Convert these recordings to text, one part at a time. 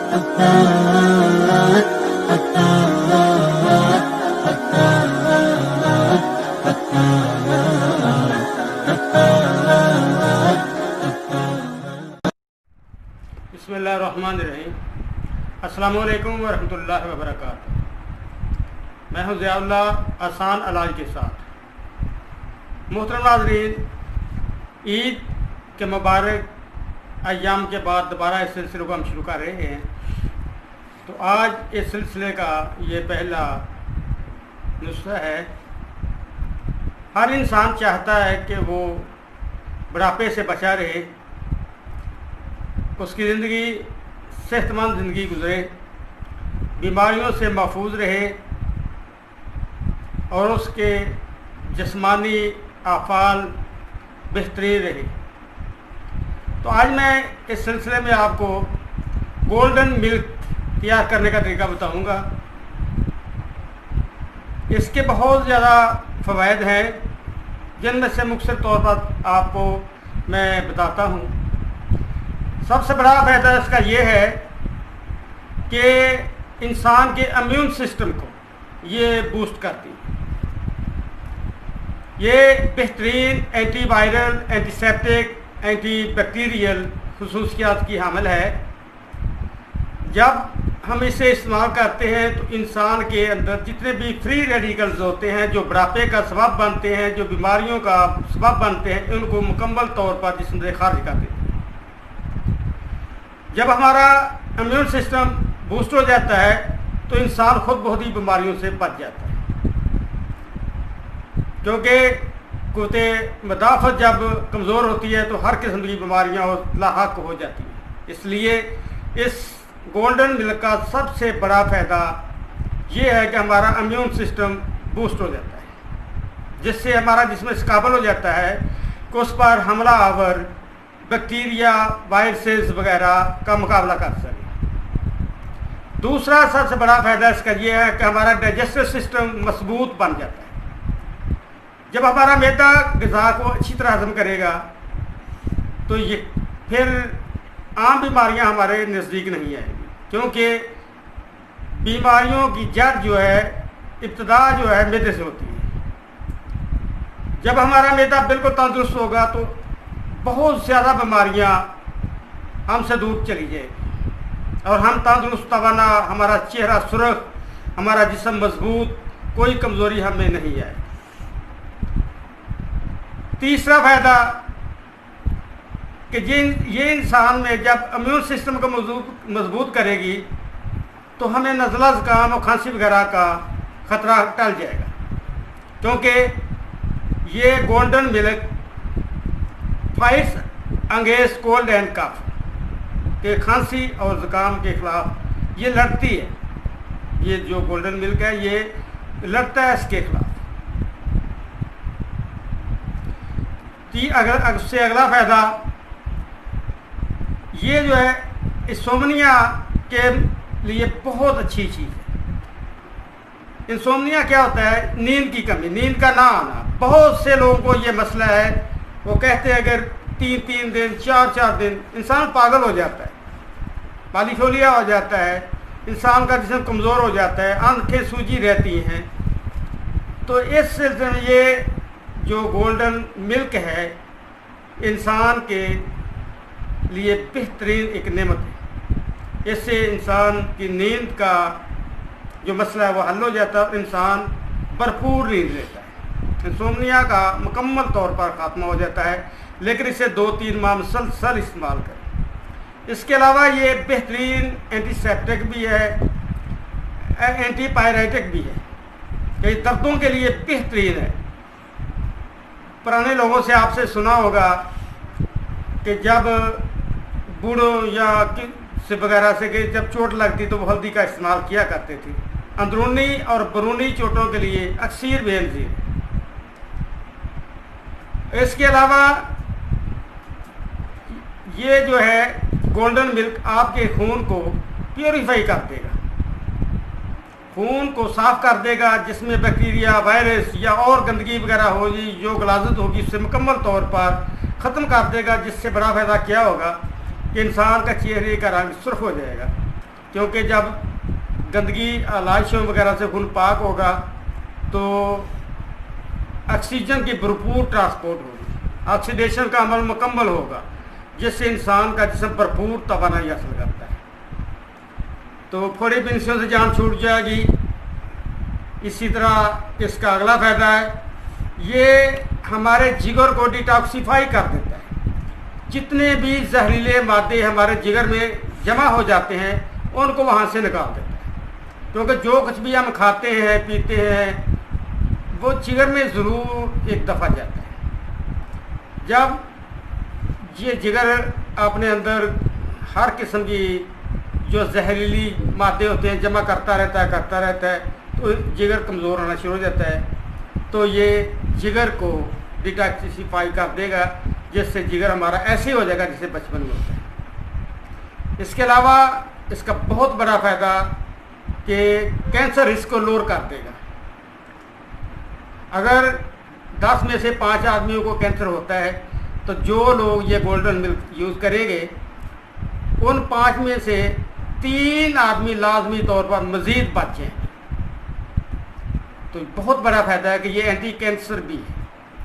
بسم اللہ الرحمن الرحیم۔ السلام علیکم ورحمۃ اللہ وبرکاتہ۔ میں ہوں ضیاء اللہ آسان علاج کے ساتھ۔ محترم ناظرین، عید کے مبارک ایام کے بعد دوبارہ اس سلسلے کو ہم شروع کر رہے ہیں۔ تو آج اس سلسلے کا یہ پہلا نسخہ ہے۔ ہر انسان چاہتا ہے کہ وہ بڑھاپے سے بچا رہے، اس کی زندگی صحت مند زندگی گزرے، بیماریوں سے محفوظ رہے اور اس کے جسمانی افعال بہترین رہے۔ تو آج میں اس سلسلے میں آپ کو گولڈن ملک تیار کرنے کا طریقہ بتاؤں گا۔ اس کے بہت زیادہ فوائد ہیں، جن میں سے مختصر طور پر آپ کو میں بتاتا ہوں۔ سب سے بڑا فائدہ اس کا یہ ہے کہ انسان کے امیون سسٹم کو یہ بوسٹ کرتی ہے۔ یہ بہترین antiviral, antiseptic, antibacterial خصوصیات کی حامل ہے۔ جب ہم اسے استعمال کرتے ہیں تو انسان کے اندر جتنے بھی فری ریڈیکلز ہوتے ہیں جو بڑھاپے کا سبب بنتے ہیں، جو بیماریوں کا سبب بنتے ہیں، ان کو مکمل طور پر جسم سے خارج کر دیتے ہیں۔ جب ہمارا امیون سسٹم بوسٹ ہو جاتا ہے تو انسان خود بہت ہی بیماریوں سے بچ جاتا ہے، کیونکہ قوت مدافعت جب کمزور ہوتی ہے تو ہر قسم کی بیماریاں لاحق ہو جاتی ہیں۔ اس لیے اس گولڈن ملک کا سب سے بڑا فائدہ یہ ہے کہ ہمارا امیون سسٹم بوسٹ ہو جاتا ہے، جس سے ہمارا جسم اس قابل ہو جاتا ہے کہ اس پر حملہ آور بیکٹیریا، وائرسز وغیرہ کا مقابلہ کر سکے۔ دوسرا سب سے بڑا فائدہ اس کا یہ ہے کہ ہمارا ڈائجسٹو سسٹم مضبوط بن جاتا ہے۔ جب ہمارا معدہ غذا کو اچھی طرح ہضم کرے گا تو یہ پھر عام بیماریاں ہمارے نزدیک نہیں آئیں گی، کیونکہ بیماریوں کی جڑ جو ہے، ابتدا جو ہے معدے سے ہوتی ہے۔ جب ہمارا معدہ بالکل تندرست ہوگا تو بہت زیادہ بیماریاں ہم سے دور چلی جائیں گی اور ہم تندرست، توانا، ہمارا چہرہ سرخ، ہمارا جسم مضبوط، کوئی کمزوری ہمیں نہیں آئے۔ تیسرا فائدہ کہ یہ انسان میں جب امیون سسٹم کو مضبوط کرے گی تو ہمیں نزلہ، زکام اور کھانسی وغیرہ کا خطرہ ٹل جائے گا، کیونکہ یہ گولڈن ملک فائٹس انگیس کولڈ اینڈ کف، کہ کھانسی اور زکام کے خلاف یہ لڑتی ہے۔ یہ جو گولڈن ملک ہے یہ لڑتا ہے اس کے خلاف۔ اس سے اگلا فائدہ یہ جو ہے انسومنیا کے لیے بہت اچھی چیز ہے۔ انسومنیا کیا ہوتا ہے؟ نیند کی کمی، نیند کا نہ آنا۔ بہت سے لوگوں کو یہ مسئلہ ہے، وہ کہتے ہیں اگر 3 دن 4 دن انسان پاگل ہو جاتا ہے، پالیفولیا ہو جاتا ہے، انسان کا جسم کمزور ہو جاتا ہے، آنکھیں سوجی رہتی ہیں۔ تو اس سلسلے میں یہ جو گولڈن ملک ہے انسان کے لیے بہترین ایک نعمت ہے۔ اس سے انسان کی نیند کا جو مسئلہ ہے وہ حل ہو جاتا ہے اور انسان بھرپور نیند لیتا ہے۔ انسومنیا کا مکمل طور پر خاتمہ ہو جاتا ہے، لیکن اسے 2-3 ماہ مسلسل استعمال کریں۔ اس کے علاوہ یہ بہترین اینٹی سیپٹک بھی ہے، اینٹی پائریٹک بھی ہے، کہ دردوں کے لیے بہترین ہے۔ پرانے لوگوں سے آپ سے سنا ہوگا کہ جب بوڑھوں یا سے وغیرہ سے کہ جب چوٹ لگتی تو وہ ہلدی کا استعمال کیا کرتے تھے۔ اندرونی اور بیرونی چوٹوں کے لیے اکثیر بینظیر۔ اس کے علاوہ یہ جو ہے گولڈن ملک آپ کے خون کو پیوریفائی کر دے گا، خون کو صاف کر دے گا، جس میں بیکٹیریا، وائرس یا اور گندگی وغیرہ ہوگی جو غلاظت ہوگی اس سے مکمل طور پر ختم کر دے گا، جس سے بڑا فائدہ کیا ہوگا کہ انسان کا چہرے کا رنگ سرخ ہو جائے گا क्योंकि जब गंदगी आलाइशों वगैरह से खून पाक होगा तो ऑक्सीजन की भरपूर ट्रांसपोर्ट होगी, ऑक्सीडेशन का अमल मुकम्मल होगा, जिससे इंसान का जिस्म भरपूर तवानाई हासिल करता है। तो फोड़ी बिंसियों से जान छूट जाएगी। इसी तरह इसका अगला फ़ायदा है, ये हमारे जिगर को डिटॉक्सीफाई कर देता है। जितने भी जहरीले मादे हमारे जिगर में जमा हो जाते हैं उनको वहाँ से निकाल देता है, क्योंकि जो कुछ भी हम खाते हैं पीते हैं वो जिगर में ज़रूर एक दफ़ा जाता है। जब ये जिगर अपने अंदर हर किस्म की जो जहरीली मादे होते हैं जमा करता रहता है तो जिगर कमज़ोर होना शुरू हो जाता है। तो ये जिगर को डिटॉक्सिफाई कर देगा, जिससे जिगर हमारा ऐसे हो जाएगा जैसे बचपन में होता है। इसके अलावा इसका बहुत बड़ा फ़ायदा कि कैंसर रिस्क को लोअर कर देगा। अगर 10 में से 5 आदमियों को कैंसर होता है तो जो लोग ये गोल्डन मिल्क यूज़ करेंगे उन 5 में से 3 आदमी लाजमी तौर पर मज़ीद बच जाएंगे। तो बहुत बड़ा फ़ायदा है कि ये एंटी कैंसर भी है,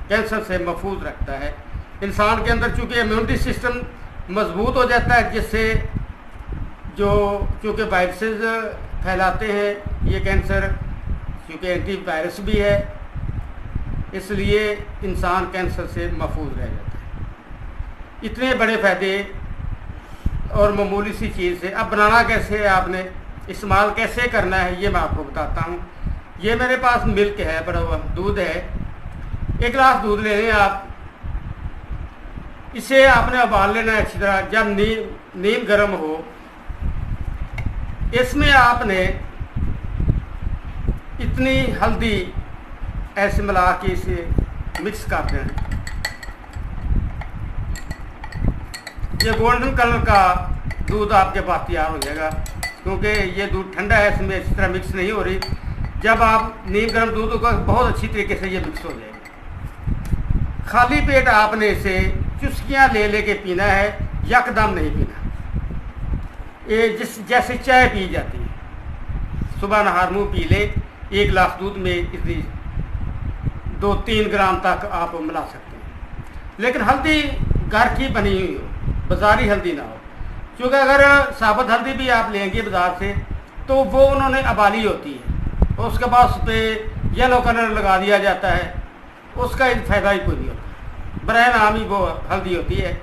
कैंसर से महफूज रखता है। इंसान के अंदर चूँकि इम्यूनिटी सिस्टम मजबूत हो जाता है, जिससे जो चूँकि वायरसेस फैलाते हैं ये कैंसर, चूँकि एंटी वायरस भी है, इसलिए इंसान कैंसर से महफूज रह जाता है। इतने बड़े फ़ायदे और मामूली सी चीज़ से अब बनाना कैसे है, आपने इस्तेमाल कैसे करना है, ये मैं आपको बताता हूँ। ये मेरे पास मिल्क है, बड़ा हुआ दूध है। 1 गिलास दूध ले लें आप, इसे आपने उबाल लेना है अच्छी तरह। जब नीम गर्म हो, इसमें आपने इतनी हल्दी ऐसे मिला के इसे मिक्स कर देना। ये गोल्डन कलर का दूध आपके पास तैयार हो जाएगा, क्योंकि ये दूध ठंडा है, इसमें इस तरह मिक्स नहीं हो रही। जब आप नीम गर्म दूध होगा बहुत अच्छी तरीके से ये मिक्स हो जाएगा। खाली पेट आपने इसे चुस्कियाँ ले लेके पीना है, यकदम नहीं पीना। ये जैसे चाय पी जाती है, सुबह नहार मुँह पी ले। 1 गिलास दूध में इतनी 2-3 ग्राम तक आप मिला सकते हैं, लेकिन हल्दी घर की बनी हुई हो, बाज़ारी हल्दी ना हो। क्योंकि अगर साबुत हल्दी भी आप लेंगे बाज़ार से तो वो उन्होंने उबाली होती है, उसके बाद उस पर येलो कलर लगा दिया जाता है, उसका फ़ायदा ही कोई नहीं होता। बरहन आम ही वो हल्दी होती है।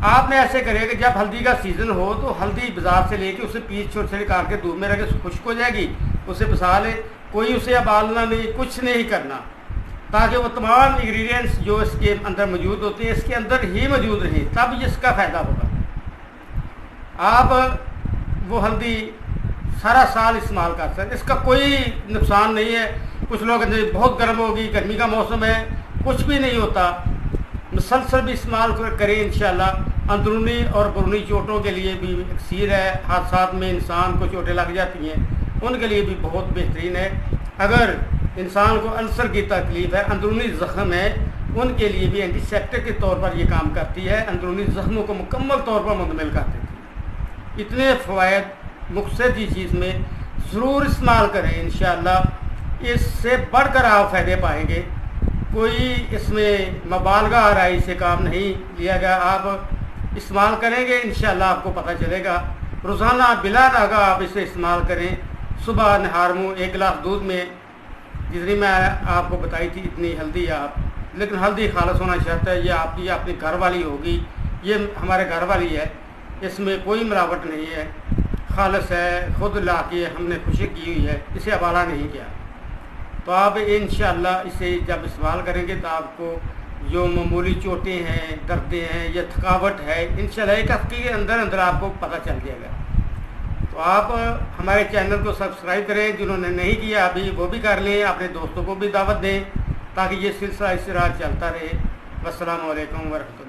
आपने ऐसे करें कि जब हल्दी का सीज़न हो तो हल्दी बाज़ार से लेके उसे पीस छोटे छोटे काट के दूध में रखे, खुश्क हो जाएगी, उसे पिसा ले। कोई उसे उबालना नहीं, कुछ नहीं करना, ताकि वो तमाम इंग्रेडिएंट्स जो इसके अंदर मौजूद होते हैं इसके अंदर ही मौजूद रहें, तब इसका फ़ायदा होगा। आप वो हल्दी सारा साल इस्तेमाल कर सकते, इसका कोई नुकसान नहीं है। कुछ लोग बहुत गर्म होगी, गर्मी का मौसम है, कुछ भी नहीं होता। मुसलसल भी इस्तेमाल करें इंशाल्लाह। अंदरूनी और बरूनी चोटों के लिए भी इक्सीर है, हादसात में इंसान को चोटें लग जाती हैं उनके लिए भी बहुत बेहतरीन है। अगर इंसान को अल्सर की तकलीफ़ है, अंदरूनी ज़ख़म है, उनके लिए भी एंटीसेप्टिक के तौर पर ये काम करती है, अंदरूनी ज़ख़मों को मुकम्मल तौर पर मुंतमिल कर देती है। इतने फ़वायद मुख्तलिफ़ चीज़ में ज़रूर इस्तेमाल करें इंशाअल्लाह। इससे बढ़कर आप फ़ायदे पाएंगे। कोई इसमें मुबालगा आराई से काम नहीं लिया गया। आप इस्तेमाल करेंगे इंशाअल्लाह आपको पता चलेगा। रोज़ाना बिला नागा आप इसे इस्तेमाल करें। सुबह नहार मुँह 1 गिलास दूध में जितनी मैं आपको बताई थी इतनी हल्दी आप, लेकिन हल्दी खालस होना चाहता है। ये आपकी अपनी घर वाली होगी, ये हमारे घर वाली है, इसमें कोई मिलावट नहीं है, खालस है, खुद ला के हमने खुशक की हुई है, इसे हवाला नहीं किया। तो आप इंशाअल्लाह इसे जब इस्तेमाल करेंगे तो आपको जो मामूली चोटें हैं, दर्दें हैं या थकावट है, इंशाअल्लाह 1 हफ्ते के अंदर अंदर आपको पता चल जाएगा। तो आप हमारे चैनल को सब्सक्राइब करें, जिन्होंने नहीं किया अभी वो भी कर लें, अपने दोस्तों को भी दावत दें, ताकि ये सिलसिला इस तरह चलता रहे। वस्सलामु अलैकुम वरहमतुल्लाह।